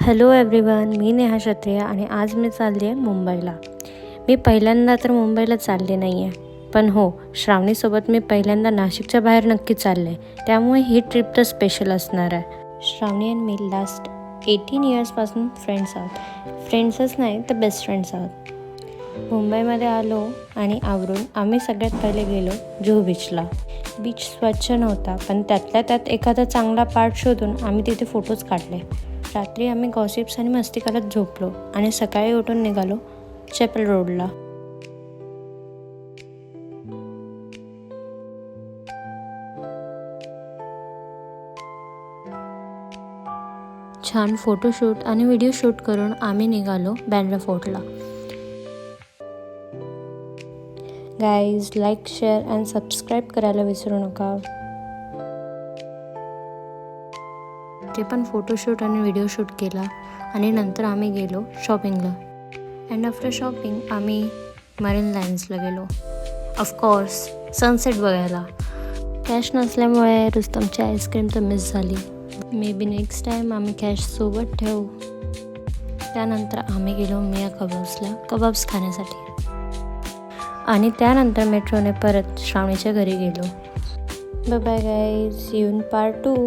Hello everyone, मी नेहा क्षत्रिय आणि आज मी चालली आहे मुंबईला. मी पहिल्यांदा तर मुंबईला चालले नाही आहे, पण हो, श्रावणीसोबत मी पहिल्यांदा नाशिकच्या बाहेर नक्की चालले आहे. त्यामुळे ही ट्रिप तर स्पेशल असणार आहे. श्रावणी आणि मी लास्ट 18 इयर्सपासून फ्रेंड्स आहोत. फ्रेंड्सच नाही तर बेस्ट फ्रेंड्स आहोत. मुंबईमध्ये आलो आणि आवरून आम्ही सगळ्यात पहिले गेलो जुहू बीचला. बीच स्वच्छ नव्हता, पण त्यातल्या त्यात एखादा चांगला पार्ट शोधून आम्ही तिथे फोटोज काढले. रात्री आम्ही गॉसिप्स आणि मस्ती करत झोपलो आणि सकाळी उठून निघालो चॅपल रोडला. छान फोटोशूट आणि व्हिडिओ शूट करून आम्ही निघालो बँड्रा फोर्टला. Guys, like, share and subscribe करायला विसरू नका. ते पण फोटोशूट आणि व्हिडिओ शूट केला आणि नंतर आम्ही गेलो शॉपिंगला. अँड आफ्टर शॉपिंग आम्ही मरीन लाईन्सला गेलो. ऑफकोर्स सनसेट बघायला. कॅश नसल्यामुळे रुस्तमची आईस्क्रीम तर मिस झाली. मे बी नेक्स्ट टाईम आम्ही कॅश सोबत ठेवू. त्यानंतर आम्ही गेलो मिया कबाब्सला कबाब्स खाण्यासाठी आणि त्यानंतर मेट्रोने परत श्रावणीच्या घरी गेलो. Bye bye guys, see you in part 2.